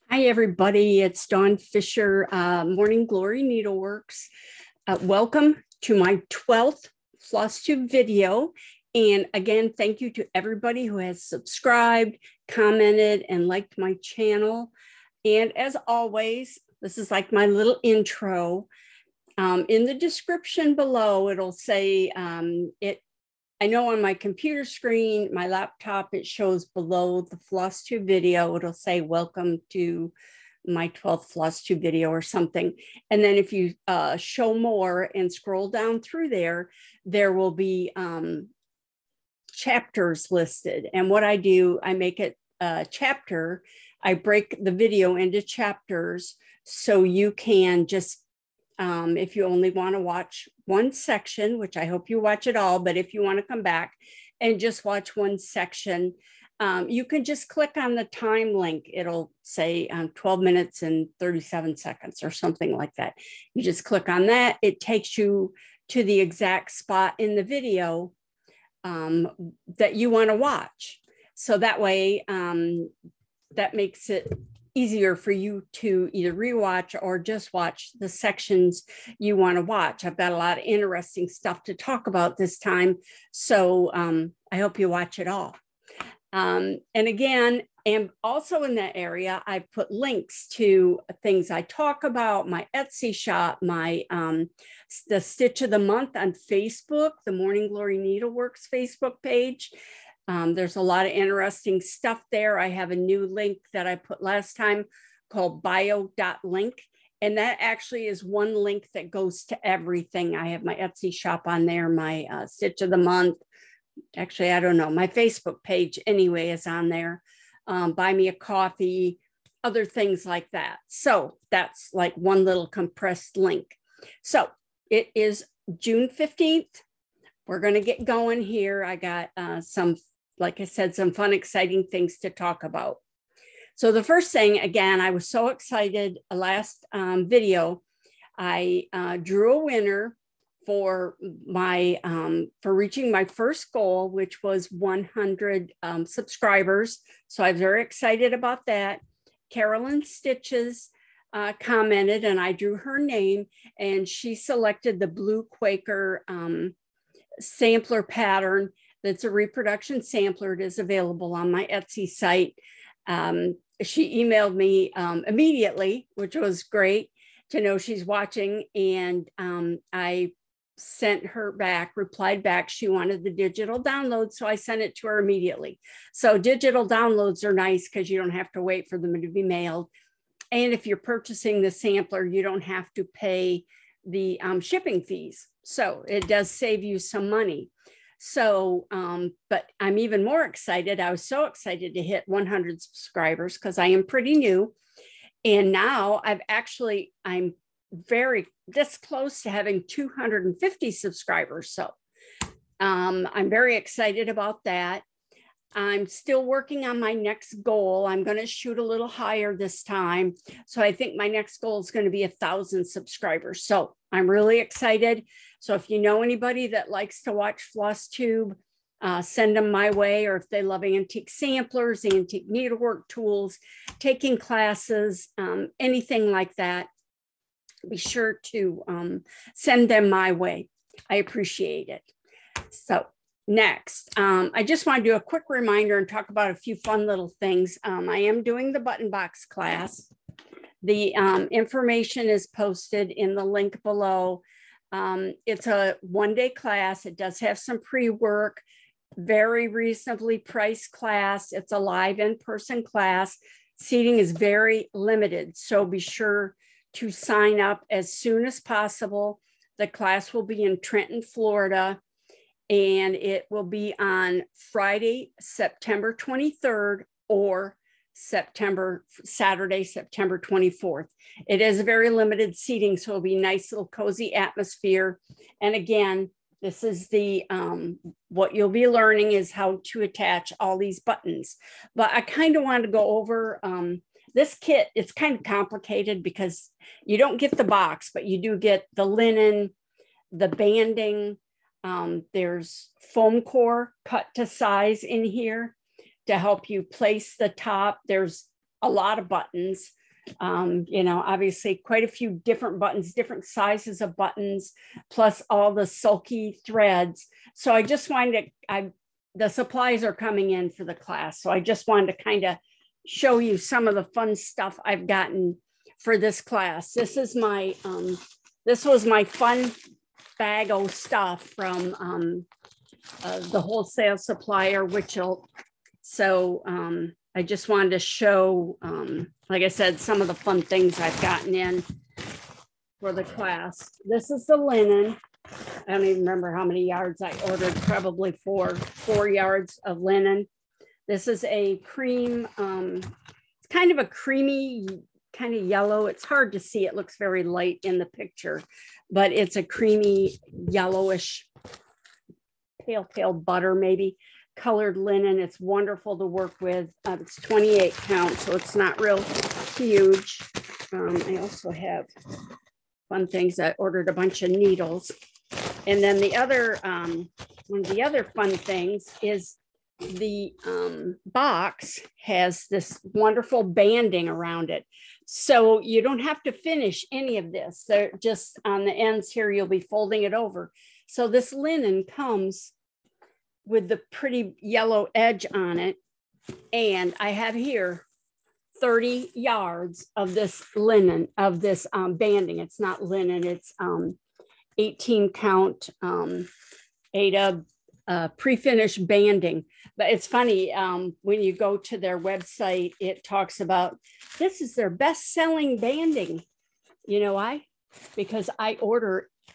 Hi, everybody. It's Dawn Fisher, Morning Glory Needleworks. Welcome to my 12th FlossTube video. And again, thank you to everybody who has subscribed, commented, and liked my channel. And as always, this is like my little intro. In the description below, it'll say I know on my computer screen, my laptop, it shows below the FlossTube video, it'll say, welcome to my 12th FlossTube video or something. And then if you show more and scroll down through there, there will be chapters listed. And what I do, I make it a chapter. I break the video into chapters so you can just if you only want to watch one section, which I hope you watch it all, but if you want to come back and just watch one section, you can just click on the time link. It'll say 12 minutes and 37 seconds or something like that. You just click on that. It takes you to the exact spot in the video that you want to watch. So that way, that makes it easier for you to either rewatch or just watch the sections you want to watch. I've got a lot of interesting stuff to talk about this time, so I hope you watch it all. And again, and also in that area, I put links to things I talk about, my Etsy shop, my the Stitch of the Month on Facebook, the Morning Glory Needleworks Facebook page. There's a lot of interesting stuff there. I have a new link that I put last time called bio.link. And that actually is one link that goes to everything. I have my Etsy shop on there, my Stitch of the Month. Actually, I don't know. My Facebook page anyway is on there. Buy me a coffee, other things like that. So that's like one little compressed link. So it is June 15th. We're going to get going here. I got like I said, some fun, exciting things to talk about. So the first thing, again, I was so excited last video. I drew a winner for my for reaching my first goal, which was 100 subscribers. So I was very excited about that. Carolyn Stitches commented, and I drew her name, and she selected the Blue Quaker sampler pattern. That's a reproduction sampler. It is available on my Etsy site. She emailed me immediately, which was great to know she's watching. And I sent her back, replied back. She wanted the digital download, so I sent it to her immediately. So digital downloads are nice because you don't have to wait for them to be mailed. And if you're purchasing the sampler, you don't have to pay the shipping fees. So it does save you some money. So, but I'm even more excited. I was so excited to hit 100 subscribers because I am pretty new. And now I'm very this close to having 250 subscribers. So I'm very excited about that. I'm still working on my next goal. I'm going to shoot a little higher this time. So I think my next goal is going to be 1,000 subscribers. So I'm really excited. So if you know anybody that likes to watch FlossTube, send them my way. Or if they love antique samplers, antique needlework tools, taking classes, anything like that, be sure to send them my way. I appreciate it. So next, I just want to do a quick reminder and talk about a few fun little things. I am doing the button box class. The information is posted in the link below. It's a one-day class. It does have some pre-work, very reasonably priced class. It's a live in-person class. Seating is very limited, so be sure to sign up as soon as possible. The class will be in Trenton, Florida, and it will be on Friday, September 23rd or Saturday, September 24th. It is a very limited seating, so it'll be a nice little cozy atmosphere. And again, this is the, what you'll be learning is how to attach all these buttons. But I kind of wanted to go over this kit. It's kind of complicated because you don't get the box, but you do get the linen, the banding. There's foam core cut to size in here to help you place the top. There's a lot of buttons. You know, obviously quite a few different buttons, different sizes of buttons, plus all the sulky threads. So I just wanted to, the supplies are coming in for the class. So I just wanted to kind of show you some of the fun stuff I've gotten for this class. This is my, this was my fun bag of stuff from the wholesale supplier, Winchell. So I just wanted to show, like I said, some of the fun things I've gotten in for the class. This is the linen. I don't even remember how many yards I ordered, probably four yards of linen. This is a cream, it's kind of a creamy, kind of yellow. It's hard to see. It looks very light in the picture, but it's a creamy yellowish, pale butter maybe, colored linen. It's wonderful to work with. It's 28 count, so it's not real huge. I also have fun things. I ordered a bunch of needles. And then the other, one of the other fun things is the box has this wonderful banding around it. So you don't have to finish any of this. They're just on the ends here, you'll be folding it over. So this linen comes with the pretty yellow edge on it. And I have here 30 yards of this linen, of this banding. It's not linen, it's 18 count Ada pre-finished banding. But it's funny, when you go to their website, it talks about this is their best-selling banding. You know why? Because I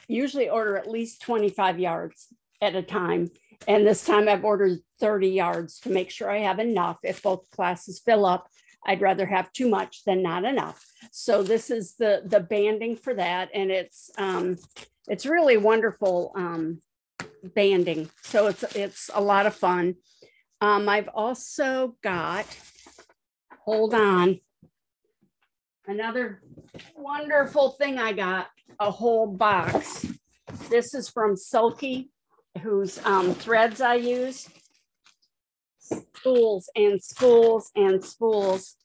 usually order at least 25 yards at a time. And this time I've ordered 30 yards to make sure I have enough. If both classes fill up, I'd rather have too much than not enough. So this is the banding for that. And it's really wonderful banding. So it's a lot of fun. I've also got, hold on, another wonderful thing I got, a whole box. This is from Sulky, whose threads I use. Spools and spools and spools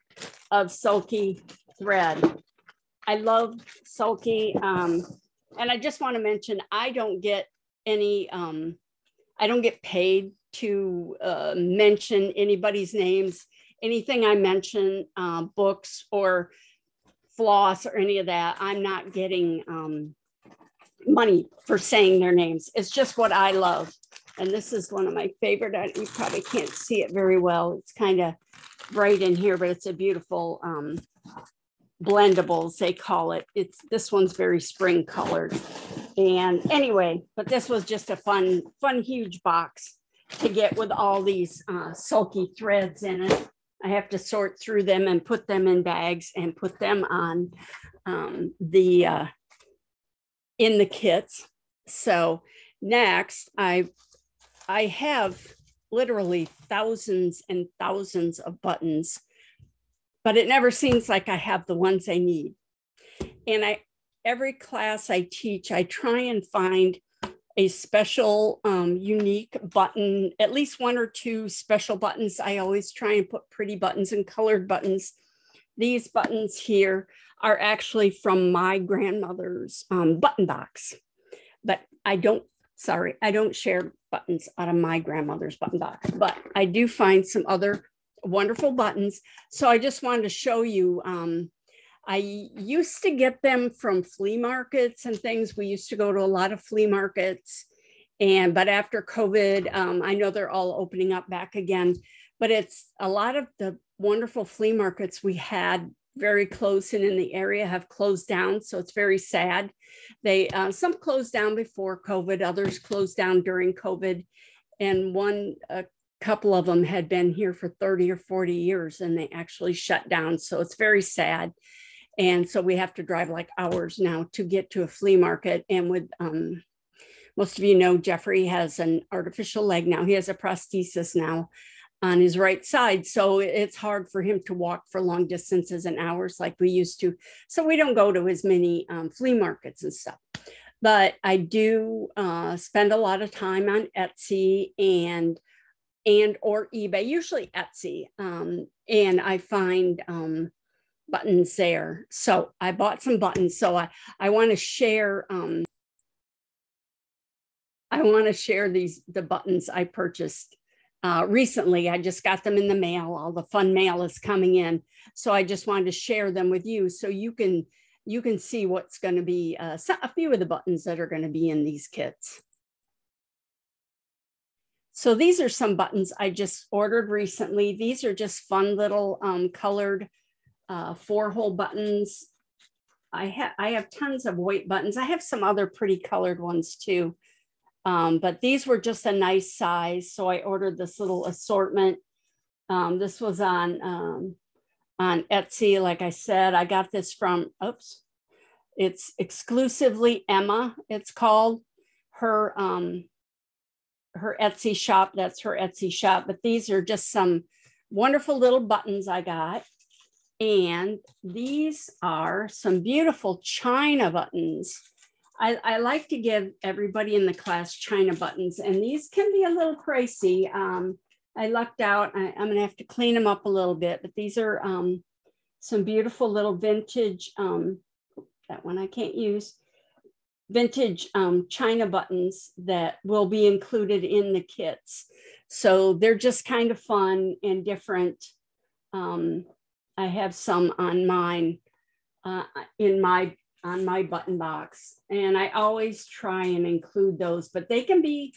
of Sulky thread. I love Sulky. And I just want to mention, I don't get any, I don't get paid to mention anybody's names. Anything I mention, books or floss or any of that, I'm not getting money for saying their names. It's just what I love. And this is one of my favorite. You probably can't see it very well. It's kind of bright in here, but it's a beautiful blendables, they call it. This one's very spring colored. And anyway, but this was just a fun, huge box to get with all these Sulky threads in it. I have to sort through them and put them in bags and put them on in the kits. So next, I have literally thousands and thousands of buttons, but it never seems like I have the ones I need. And every class I teach, I try and find a special, unique button, at least one or two special buttons. I always try and put pretty buttons and colored buttons. These buttons here are actually from my grandmother's button box, but I don't share buttons out of my grandmother's button box, but I do find some other wonderful buttons. So I just wanted to show you, I used to get them from flea markets and things. We used to go to a lot of flea markets, but after COVID, I know they're all opening up back again, but it's a lot of the wonderful flea markets we had very close and in the area have closed down. So it's very sad. They some closed down before COVID, others closed down during COVID. And a couple of them had been here for 30 or 40 years and they actually shut down. So it's very sad. And so we have to drive like hours now to get to a flea market. And with most of you know, Jeffrey has an artificial leg now. He has a prosthesis now on his right side. So it's hard for him to walk for long distances and hours like we used to. So we don't go to as many flea markets and stuff. But I do spend a lot of time on Etsy and or eBay, usually Etsy. And I find buttons there. So I bought some buttons. So I want to share, the buttons I purchased recently. I just got them in the mail. All the fun mail is coming in. So I just wanted to share them with you so you can see what's going to be a few of the buttons that are going to be in these kits. So these are some buttons I just ordered recently. These are just fun little colored 4-hole buttons. I have tons of white buttons. I have some other pretty colored ones too. But these were just a nice size. So I ordered this little assortment. This was on Etsy. Like I said, I got this from, it's exclusively Emma. It's called her Etsy shop. That's her Etsy shop. But these are just some wonderful little buttons I got. And these are some beautiful China buttons. I like to give everybody in the class China buttons, and these can be a little pricey. I lucked out. I'm going to have to clean them up a little bit, but these are some beautiful little vintage, that one I can't use, vintage China buttons that will be included in the kits. So they're just kind of fun and different. I have some on mine, on my button box, and I always try and include those, but they can be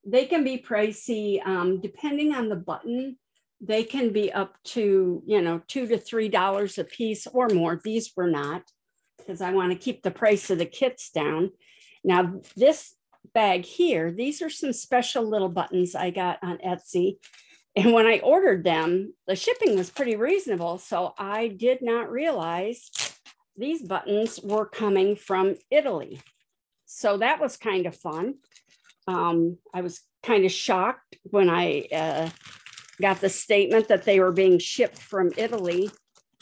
pricey depending on the button. They can be up to $2 to $3 a piece or more. These were not, because I want to keep the price of the kits down. Now this bag here, these are some special little buttons I got on Etsy, and when I ordered them, the shipping was pretty reasonable, so I did not realize these buttons were coming from Italy. So that was kind of fun. I was kind of shocked when I got the statement that they were being shipped from Italy.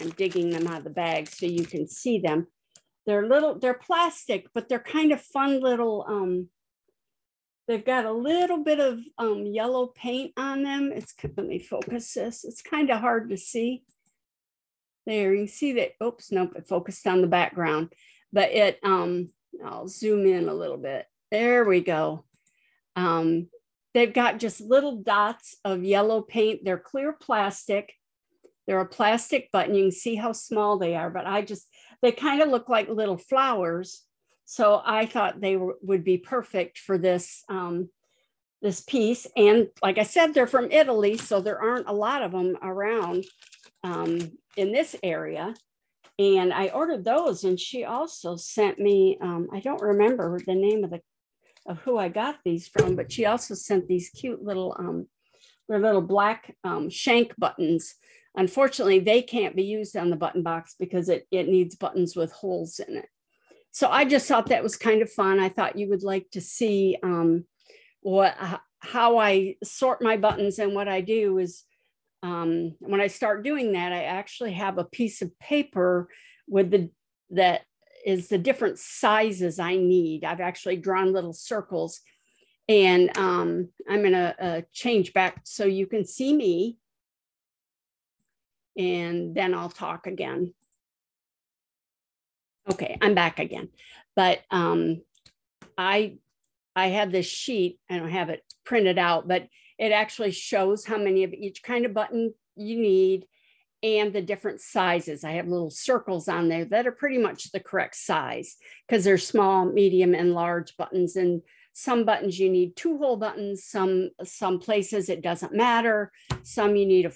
I'm digging them out of the bag so you can see them. They're plastic, but they're kind of fun little, they've got a little bit of yellow paint on them. Let me focus this. It's kind of hard to see. There, you can see that, oops, nope, it focused on the background, but I'll zoom in a little bit. There we go. They've got just little dots of yellow paint. They're clear plastic. They're a plastic button. You can see how small they are, but they kind of look like little flowers. So I thought they would be perfect for this, this piece. And like I said, they're from Italy, so there aren't a lot of them around in this area. And I ordered those, and she also sent me, I don't remember the name of who I got these from, but she also sent these cute little, they're little black shank buttons. Unfortunately, they can't be used on the button box because it needs buttons with holes in it. So I just thought that was kind of fun. I thought you would like to see how I sort my buttons. And what I do is, when I start doing that, I actually have a piece of paper that is the different sizes I need. I've actually drawn little circles, and I'm gonna change back so you can see me, and then I'll talk again. Okay, I'm back again, but I had this sheet. I don't have it printed out, but it actually shows how many of each kind of button you need and the different sizes. I have little circles on there that are pretty much the correct size, because they're small, medium, and large buttons. And some buttons you need 2-hole buttons. Some places it doesn't matter. Some you need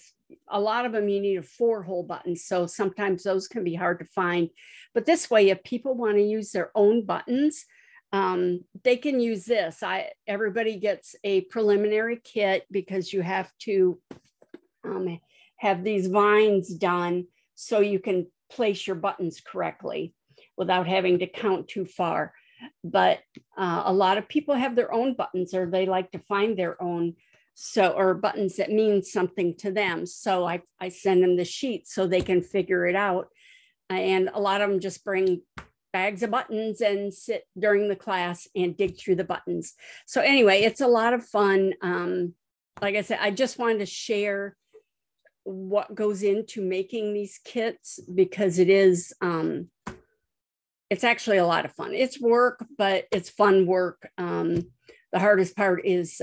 a lot of them you need a 4-hole button. So sometimes those can be hard to find. But this way, if people want to use their own buttons, they can use this. Everybody gets a preliminary kit, because you have to have these vines done so you can place your buttons correctly without having to count too far. But a lot of people have their own buttons, or they like to find their own, or buttons that mean something to them. So I send them the sheet so they can figure it out. And a lot of them just bring bags of buttons and sit during the class and dig through the buttons. So anyway, it's a lot of fun. Like I said, I just wanted to share what goes into making these kits, because it is, it's actually a lot of fun. It's work, but it's fun work. The hardest part is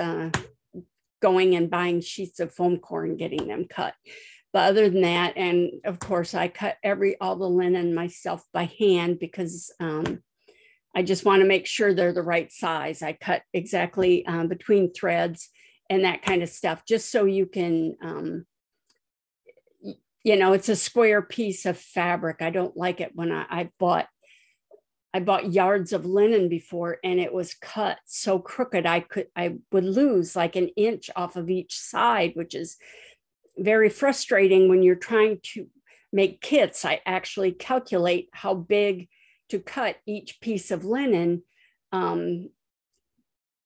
going and buying sheets of foam core and getting them cut. But other than that, and of course, I cut all the linen myself by hand, because I just want to make sure they're the right size. I cut exactly between threads and that kind of stuff, just so you can, you know, it's a square piece of fabric. I don't like it when I bought yards of linen before, and it was cut so crooked I would lose like an inch off of each side, which is very frustrating when you're trying to make kits. I actually calculate how big to cut each piece of linen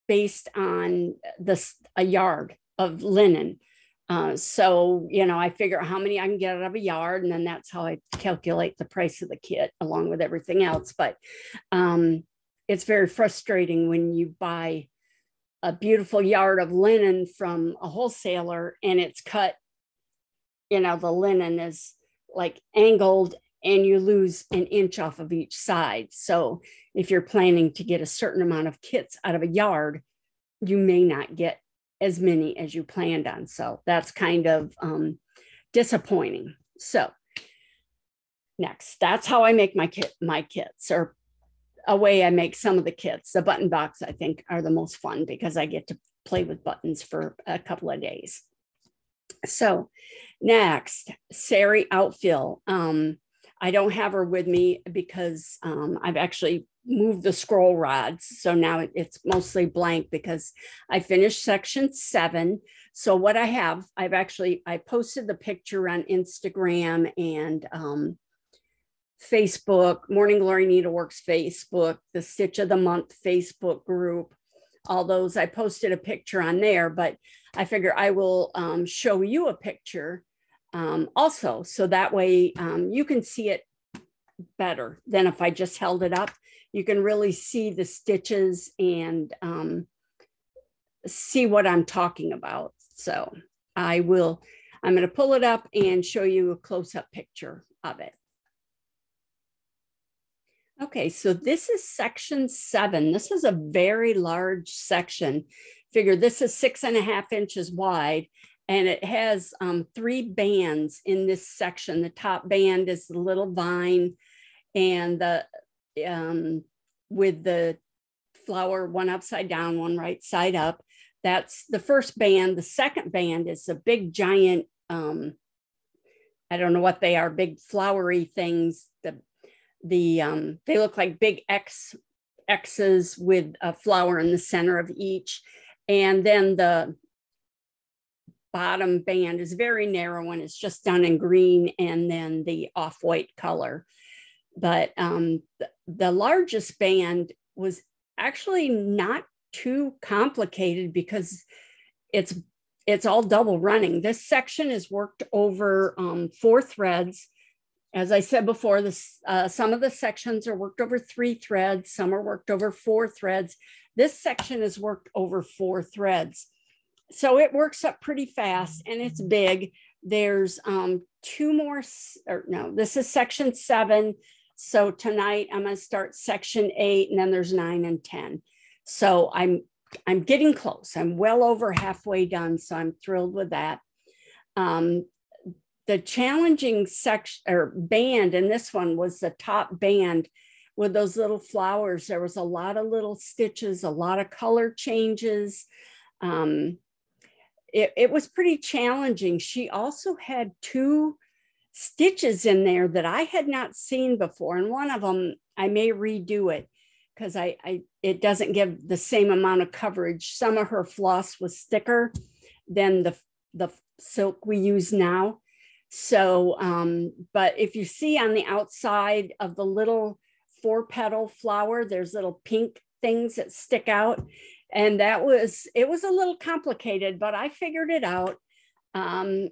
based on a yard of linen. So, you know, I figure out how many I can get out of a yard, and then that's how I calculate the price of the kit along with everything else. But it's very frustrating when you buy a beautiful yard of linen from a wholesaler and it's cut, you know, the linen is like angled and you lose an inch off of each side. So if you're planning to get a certain amount of kits out of a yard, you may not get as many as you planned on. So that's kind of disappointing. So next, that's how I make my kits, or a way I make some of the kits. The button box, I think, are the most fun because I get to play with buttons for a couple of days. So next, Sary Outfil. I don't have her with me because I've actually moved the scroll rods. So now it's mostly blank because I finished section 7. So what I have, I posted the picture on Instagram and Facebook, Morning Glory Needleworks Facebook, the Stitch of the Month Facebook group, all those. I posted a picture on there, but I figure I will show you a picture also, so that way you can see it better than if I just held it up. You can really see the stitches and see what I'm talking about. So I'm going to pull it up and show you a close-up picture of it. Okay, so this is section 7. This is a very large section. Figure this is 6.5 inches wide, and it has 3 bands in this section. The top band is the little vine, and the with the flower, one upside down, one right side up. That's the first band. The second band is a big giant, I don't know what they are, big flowery things. They look like big X's with a flower in the center of each. And then the bottom band is very narrow and it's just done in green and then the off-white color. But the largest band was actually not too complicated because it's all double running. This section is worked over 4 threads. As I said before, some of the sections are worked over 3 threads, some are worked over 4 threads. This section is worked over 4 threads. So it works up pretty fast and it's big. There's 2 more, or no, this is section 7. So tonight I'm going to start section 8 and then there's 9 and 10. So I'm getting close. I'm well over halfway done. So I'm thrilled with that. The challenging section or band in this one was the top band with those little flowers. There was a lot of little stitches, a lot of color changes. It was pretty challenging. She also had 2 stitches in there that I had not seen before. And one of them, I may redo it because it doesn't give the same amount of coverage. Some of her floss was thicker than the silk we use now. So, but if you see on the outside of the little 4-petal flower, there's little pink things that stick out. And it was a little complicated, but I figured it out. I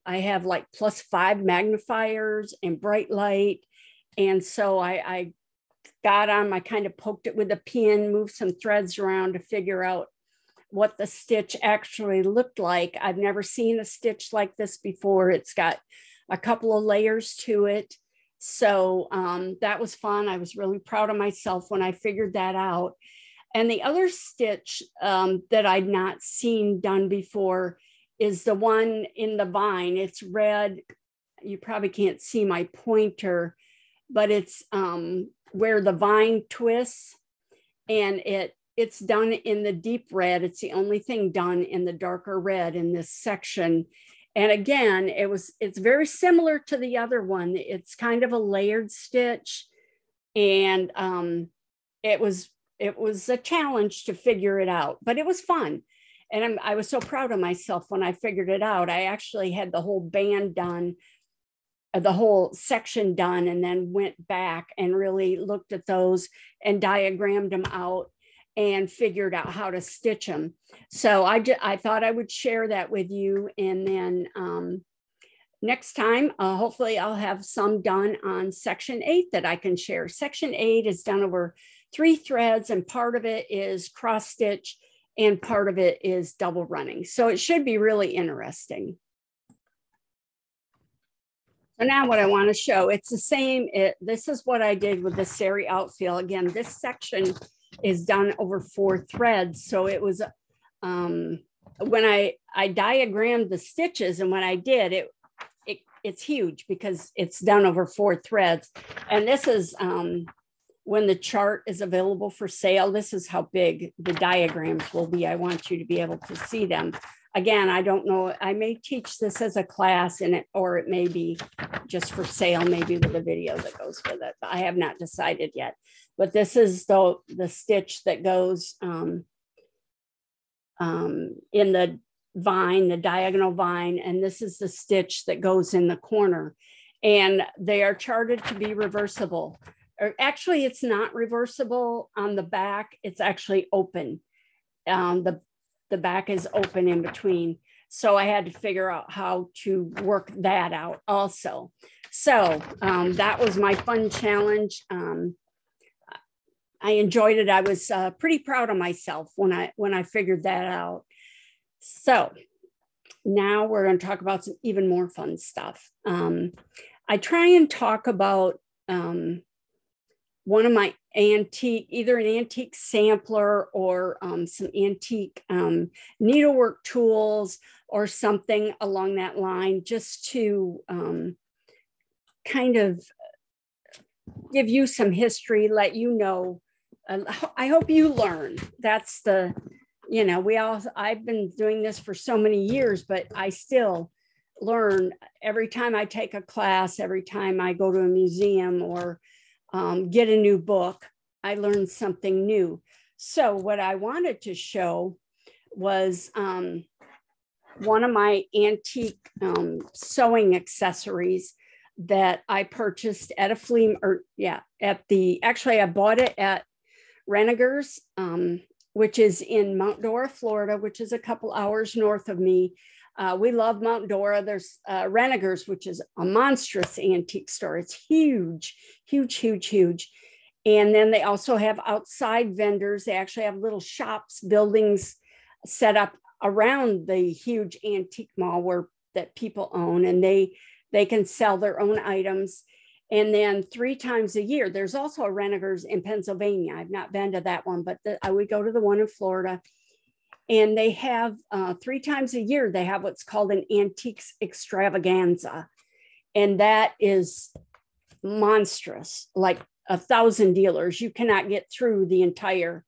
have like +5 magnifiers and bright light. And so I got on, I kind of poked it with a pin, moved some threads around to figure out what the stitch actually looked like. I've never seen a stitch like this before. It's got a couple of layers to it. So that was fun. I was really proud of myself when I figured that out. And the other stitch that I'd not seen done before is the one in the vine. It's red. You probably can't see my pointer, but it's where the vine twists, and it's done in the deep red. It's the only thing done in the darker red in this section. And again, it's very similar to the other one. It's kind of a layered stitch, and it was a challenge to figure it out, but it was fun. And I was so proud of myself when I figured it out. I actually had the whole band done, the whole section done, and then went back and really looked at those and diagrammed them out and figured out how to stitch them. So I thought I would share that with you. And then next time, hopefully I'll have some done on section 8 that I can share. Section 8 is done over 3 threads, and part of it is cross stitch and part of it is double running. So it should be really interesting. So now what I want to show, it's the same. This is what I did with the Sary Outfil. Again, this section is done over 4 threads. So it was, when I diagrammed the stitches, and when I did, it's huge because it's done over 4 threads. And this is, when the chart is available for sale, this is how big the diagrams will be. I want you to be able to see them. Again, I don't know, I may teach this as a class in it, or it may be just for sale, maybe with a video that goes with it, but I have not decided yet. But this is the stitch that goes in the vine, the diagonal vine, and this is the stitch that goes in the corner. And they are charted to be reversible. Or actually, it's not reversible on the back, it's actually open. The back is open in between. So I had to figure out how to work that out also. So that was my fun challenge. I enjoyed it. I was pretty proud of myself when I figured that out. So now we're going to talk about some even more fun stuff. I try and talk about one of my antique, either an antique sampler or some antique needlework tools or something along that line, just to kind of give you some history, let you know. I hope you learn. That's the, you know, I've been doing this for so many years, but I still learn every time I take a class, every time I go to a museum or get a new book, I learned something new. So what I wanted to show was one of my antique sewing accessories that I purchased at a flea, actually I bought it at Renegers, which is in Mount Dora, Florida, which is a couple hours north of me. We love Mount Dora. There's Renegers, which is a monstrous antique store. It's huge, huge, huge, huge. And then they also have outside vendors. They actually have little shops, buildings set up around the huge antique mall that people own, and they can sell their own items. And then 3 times a year, there's also a Renegers in Pennsylvania. I've not been to that one, but I would go to the one in Florida. And they have 3 times a year, they have what's called an antiques extravaganza. And that is monstrous, like 1,000 dealers. You cannot get through the entire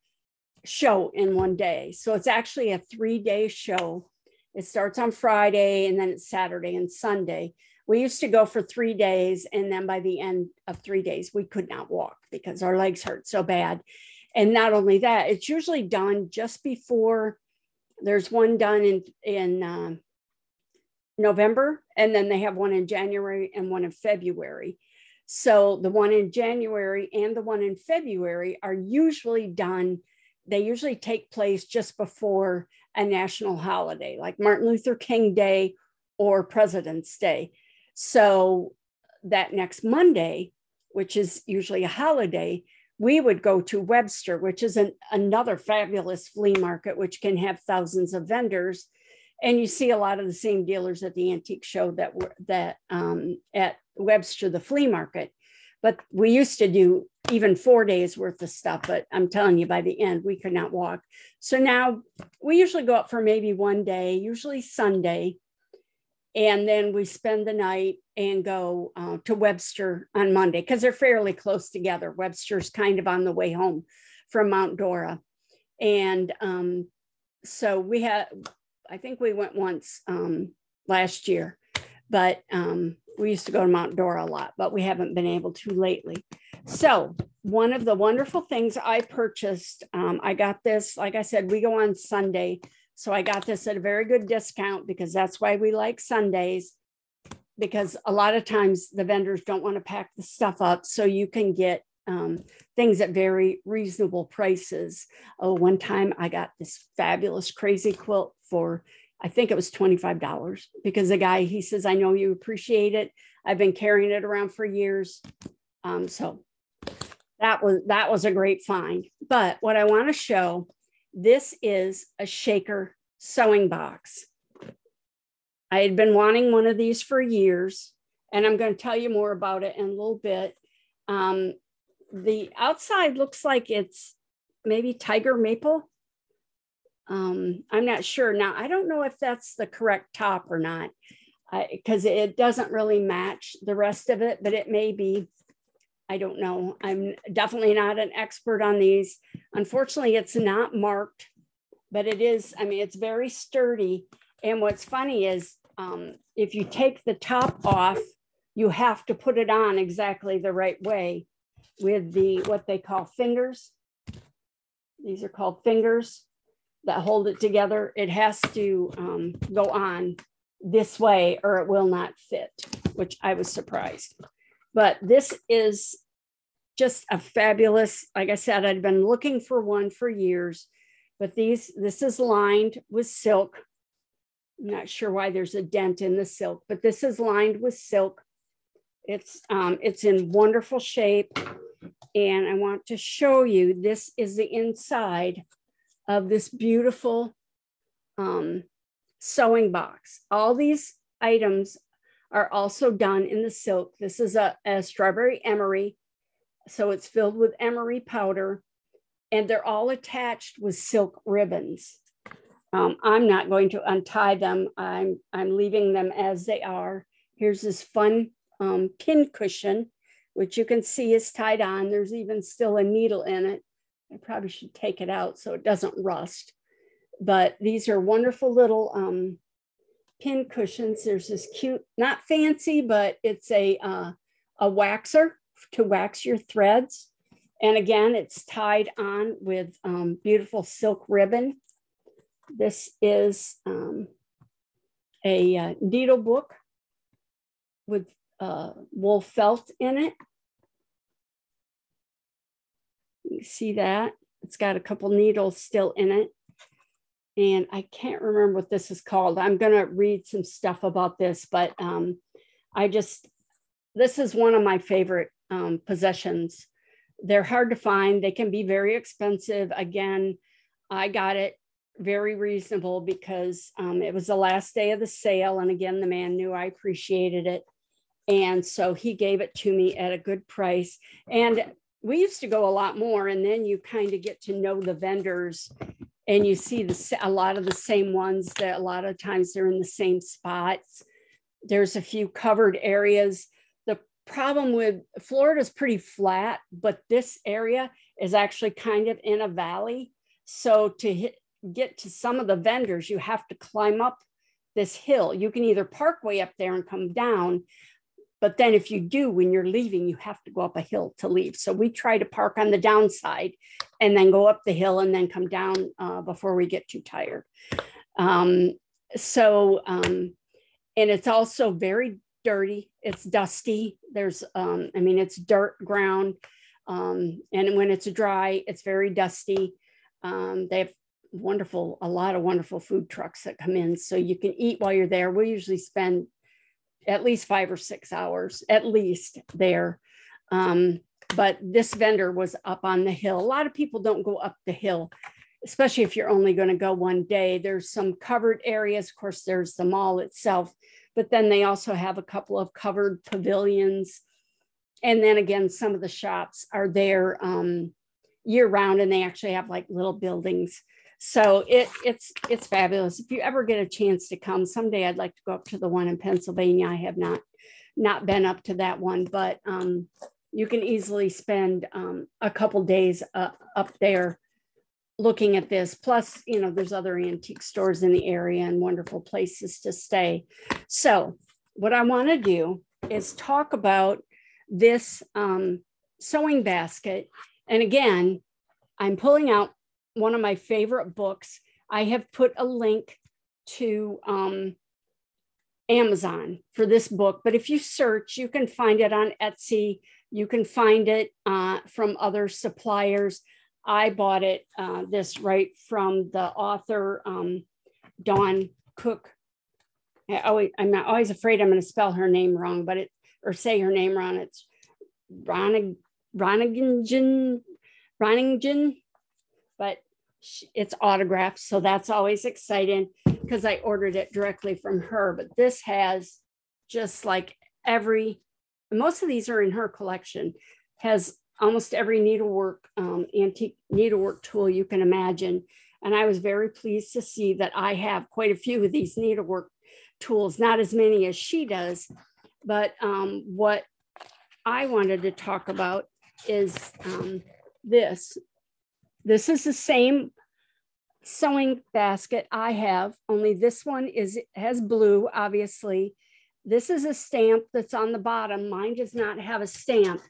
show in one day. So it's actually a 3-day show. It starts on Friday, and then it's Saturday and Sunday. We used to go for 3 days, and then by the end of 3 days, we could not walk because our legs hurt so bad. And not only that, it's usually done just before. There's one done in November, and then they have one in January and one in February. So the one in January and the one in February are usually done. They usually take place just before a national holiday, like Martin Luther King Day or President's Day. So that next Monday, which is usually a holiday, we would go to Webster, which is another fabulous flea market, which can have thousands of vendors. And you see a lot of the same dealers at the antique show that at Webster, the flea market. But we used to do even 4 days worth of stuff. But I'm telling you, by the end, we could not walk. So now we usually go up for maybe 1 day, usually Sunday. And then we spend the night and go to Webster on Monday because they're fairly close together. Webster's kind of on the way home from Mount Dora. And so I think we went once last year, but we used to go to Mount Dora a lot, but we haven't been able to lately. So one of the wonderful things I purchased, I got this, like I said, we go on Sunday. So I got this at a very good discount because that's why we like Sundays, because a lot of times the vendors don't want to pack the stuff up. So you can get things at very reasonable prices. Oh, one time I got this fabulous crazy quilt for, I think it was $25 because the guy, he says, I know you appreciate it. I've been carrying it around for years. So that was a great find. But what I want to show, this is a shaker sewing box. I had been wanting one of these for years, and I'm going to tell you more about it in a little bit. The outside looks like it's maybe tiger maple. I'm not sure. Now, I don't know if that's the correct top or not, because it doesn't really match the rest of it, but it may be. I don't know. I'm definitely not an expert on these. Unfortunately, it's not marked, but it is, I mean, it's very sturdy. And what's funny is if you take the top off, you have to put it on exactly the right way with what they call fingers. These are called fingers that hold it together. It has to go on this way or it will not fit, which I was surprised. But this is just a fabulous, like I said, I'd been looking for one for years, but this is lined with silk. I'm not sure why there's a dent in the silk, but this is lined with silk. It's in wonderful shape. And I want to show you, this is the inside of this beautiful sewing box. All these items are also done in the silk. This is a strawberry emery. So it's filled with emery powder, and they're all attached with silk ribbons. I'm not going to untie them. I'm leaving them as they are. Here's this fun pin cushion, which you can see is tied on. There's even still a needle in it. I probably should take it out so it doesn't rust. But these are wonderful little pin cushions. There's this cute, not fancy, but it's a waxer to wax your threads. And again, it's tied on with beautiful silk ribbon. This is a needle book with wool felt in it. You can see that. It's got a couple needles still in it. And I can't remember what this is called. I'm going to read some stuff about this, but this is one of my favorite possessions. They're hard to find. They can be very expensive. Again, I got it very reasonable because it was the last day of the sale. And again, the man knew I appreciated it. And so he gave it to me at a good price. And we used to go a lot more. And then you kind of get to know the vendors and you see a lot of the same ones that a lot of times they're in the same spots. There's a few covered areas. The problem with Florida is pretty flat, but this area is actually kind of in a valley. So to get to some of the vendors, you have to climb up this hill. You can either park way up there and come down, but then if you do, when you're leaving, you have to go up a hill to leave. So we try to park on the downside and then go up the hill and then come down before we get too tired. And it's also very dirty. It's dusty. There's, it's dirt ground. And when it's dry, it's very dusty. They have a lot of wonderful food trucks that come in. So you can eat while you're there. We usually spend at least 5 or 6 hours at least there. but this vendor was up on the hill. A lot of people don't go up the hill, especially if you're only going to go one day. There's some covered areas. Of course, there's the mall itself, but then they also have a couple of covered pavilions. And then again, some of the shops are there year round, and they actually have like little buildings. So it's fabulous. If you ever get a chance to come someday, I'd like to go up to the one in Pennsylvania. I have not been up to that one, but you can easily spend a couple days up there looking at this. Plus, you know, there's other antique stores in the area and wonderful places to stay. So what I want to do is talk about this sewing basket. And again, I'm pulling out one of my favorite books. I have put a link to Amazon for this book, but if you search, you can find it on Etsy. You can find it from other suppliers. I bought it, this right from the author, Dawn Cook. I'm always afraid I'm going to spell her name wrong, but or say her name wrong. It's Groningen, but it's autographed. So that's always exciting because I ordered it directly from her. But this has just like most of these are in her collection, has almost every needlework, antique needlework tool you can imagine. And I was very pleased to see that I have quite a few of these needlework tools, not as many as she does. But what I wanted to talk about is this. This is the same sewing basket I have, only this one has blue, obviously. This is a stamp that's on the bottom. Mine does not have a stamp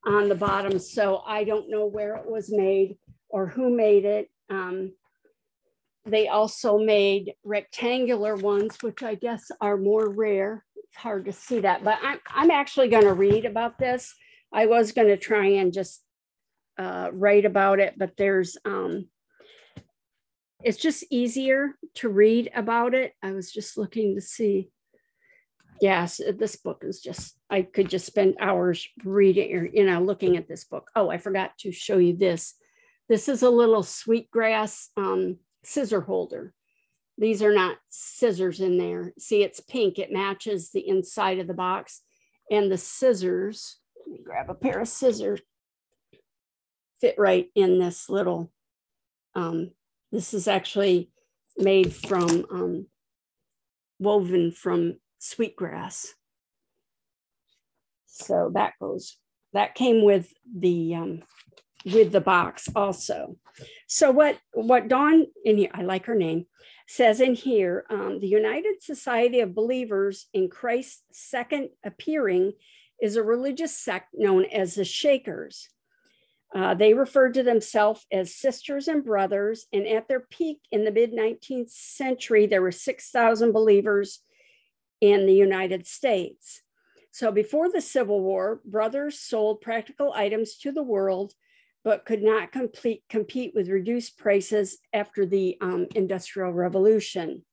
on the bottom, so I don't know where it was made or who made it. They also made rectangular ones, which I guess are more rare. It's hard to see that, but I'm actually going to read about this. I was going to try and just write about it, but there's it's just easier to read about it. I was just looking to see. Yes, this book is just, I could just spend hours reading or, you know, looking at this book. Oh, I forgot to show you this. This is a little sweetgrass scissor holder. These are not scissors in there. See, it's pink. It matches the inside of the box. And the scissors, let me grab a pair of scissors, fit right in this little, this is actually made from, woven from sweetgrass. So that came with the box also. So what Dawn in here, I like her name, says in here, the United Society of Believers in Christ's second appearing is a religious sect known as the Shakers. They referred to themselves as sisters and brothers, and at their peak in the mid-19th century, there were 6,000 believers in the United States. So before the Civil War, brothers sold practical items to the world, but could not compete with reduced prices after the Industrial Revolution.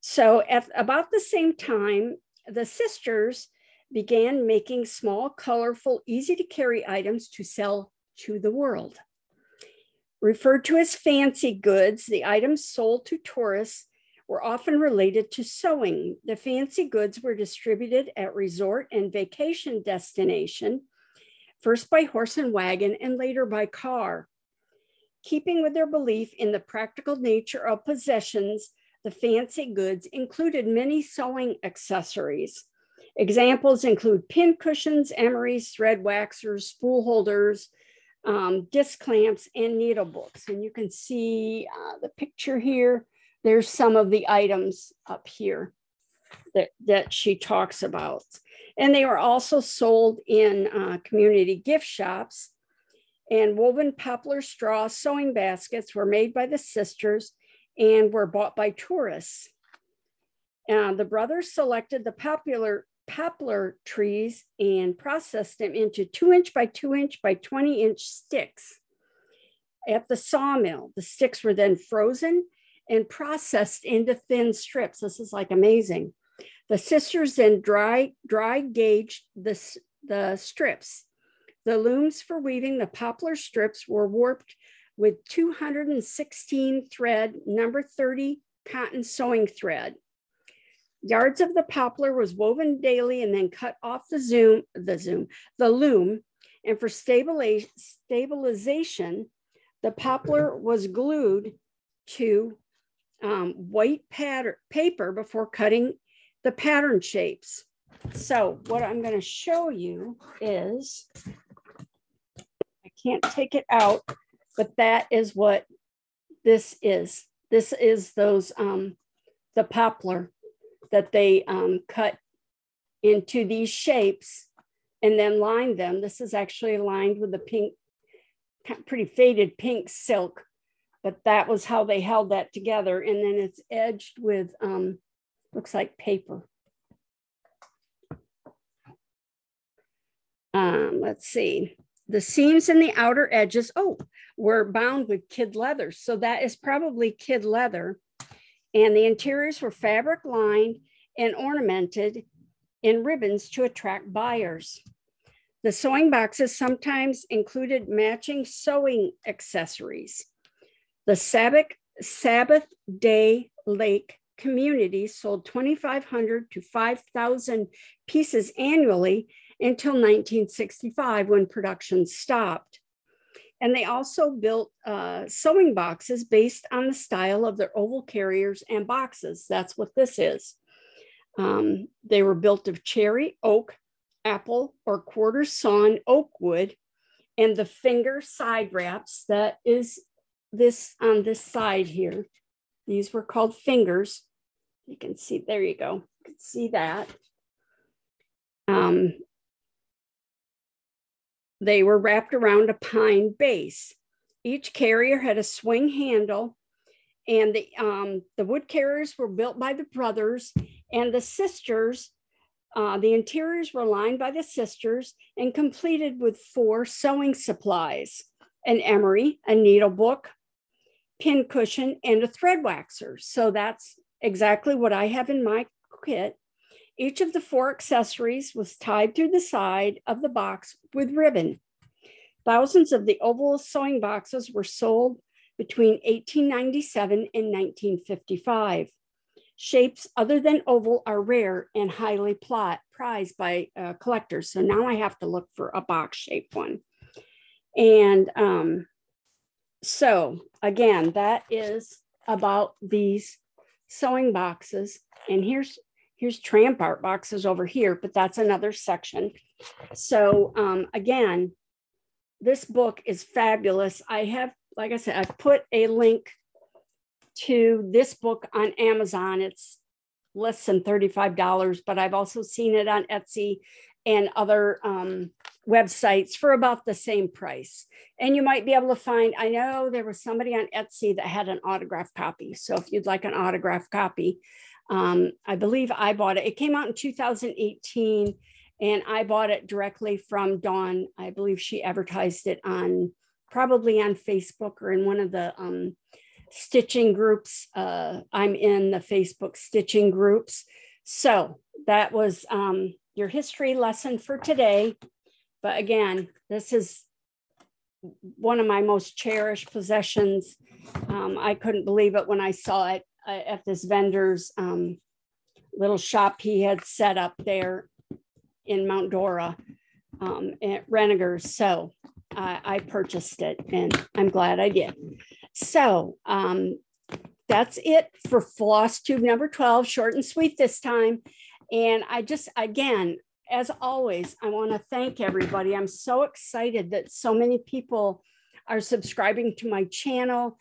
So at about the same time, the sisters began making small, colorful, easy to carry items to sell to the world. Referred to as fancy goods, the items sold to tourists were often related to sewing. The fancy goods were distributed at resort and vacation destination, first by horse and wagon and later by car. Keeping with their belief in the practical nature of possessions, the fancy goods included many sewing accessories. Examples include pin cushions, emeries, thread waxers, spool holders, disc clamps, and needle books. And you can see the picture here. There's some of the items up here that she talks about. And they were also sold in community gift shops. And woven poplar straw sewing baskets were made by the sisters and were bought by tourists. The brothers selected the poplar trees and processed them into 2-inch by 2-inch by 20-inch sticks. At the sawmill, the sticks were then frozen and processed into thin strips. This is like amazing. The sisters then dry gauged the strips. The looms for weaving the poplar strips were warped with 216 thread, number 30 cotton sewing thread. Yards of the poplar was woven daily and then cut off the loom. And for stabilization, the poplar was glued to white paper before cutting the pattern shapes. So what I'm going to show you is, I can't take it out, but that is what this is. This is those, the poplar that they cut into these shapes and then lined them. This is actually lined with the pink, pretty faded pink silk, but that was how they held that together. And then it's edged with, looks like paper. Let's see. The seams and the outer edges, were bound with kid leather. So that is probably kid leather. And the interiors were fabric lined and ornamented in ribbons to attract buyers. The sewing boxes sometimes included matching sewing accessories. The Sabbath Day Lake community sold 2,500 to 5,000 pieces annually until 1965 when production stopped. And they also built sewing boxes based on the style of their oval carriers and boxes. That's what this is. They were built of cherry, oak, apple, or quarter sawn oak wood, and the finger side wraps, that is this on this side here. These were called fingers. You can see, there you go. You can see that. They were wrapped around a pine base. Each carrier had a swing handle, and the wood carriers were built by the brothers and the sisters. The interiors were lined by the sisters and completed with 4 sewing supplies: an emery, a needle book, pin cushion, and a thread waxer. So that's exactly what I have in my kit. Each of the 4 accessories was tied through the side of the box with ribbon. Thousands of the oval sewing boxes were sold between 1897 and 1955. Shapes other than oval are rare and highly prized by collectors. So now I have to look for a box-shaped one. And so again, that is about these sewing boxes. And here's tramp art boxes over here, but that's another section. So again, this book is fabulous. I have, like I said, I put a link to this book on Amazon. It's less than $35, but I've also seen it on Etsy and other websites for about the same price. And you might be able to find, I know there was somebody on Etsy that had an autographed copy. So if you'd like an autographed copy, I believe I bought it. It came out in 2018 and I bought it directly from Dawn. I believe she advertised it probably on Facebook or in one of the stitching groups. I'm in the Facebook stitching groups. So that was your history lesson for today. But again, this is one of my most cherished possessions. I couldn't believe it when I saw it at this vendor's little shop he had set up there in Mount Dora at Renegers. So I purchased it and I'm glad I did. So that's it for FlossTube number 12, short and sweet this time. And I just, again, as always, I want to thank everybody. I'm so excited that so many people are subscribing to my channel.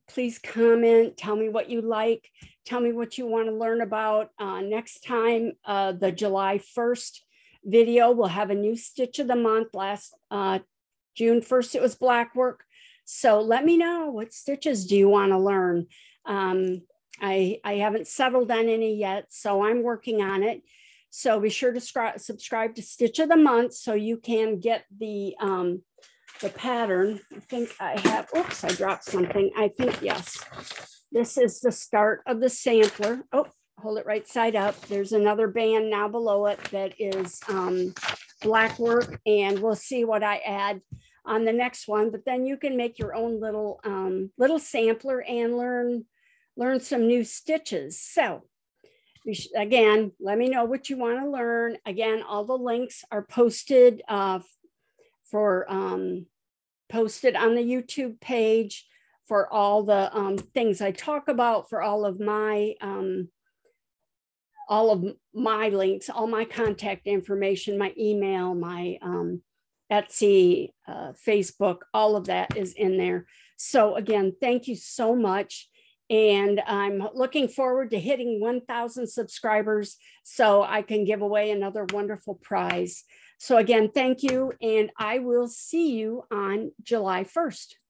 Please comment, tell me what you like, tell me what you want to learn about. Next time, the July 1st video, we'll have a new stitch of the month. Last June 1st, it was black work. So let me know, what stitches do you want to learn? I haven't settled on any yet, so I'm working on it. So be sure to subscribe to Stitch of the Month so you can get the pattern. I think I have, oops, I dropped something. I think, yes, this is the start of the sampler. Oh, hold it right side up. There's another band now below it that is black work, and we'll see what I add on the next one. But then you can make your own little little sampler and learn some new stitches. So again, let me know what you want to learn. Again, all the links are posted posted on the YouTube page for all the things I talk about, for all of my links, all my contact information, my email, my Etsy, Facebook, all of that is in there. So again, thank you so much. And I'm looking forward to hitting 1,000 subscribers so I can give away another wonderful prize. So again, thank you. And I will see you on July 1st.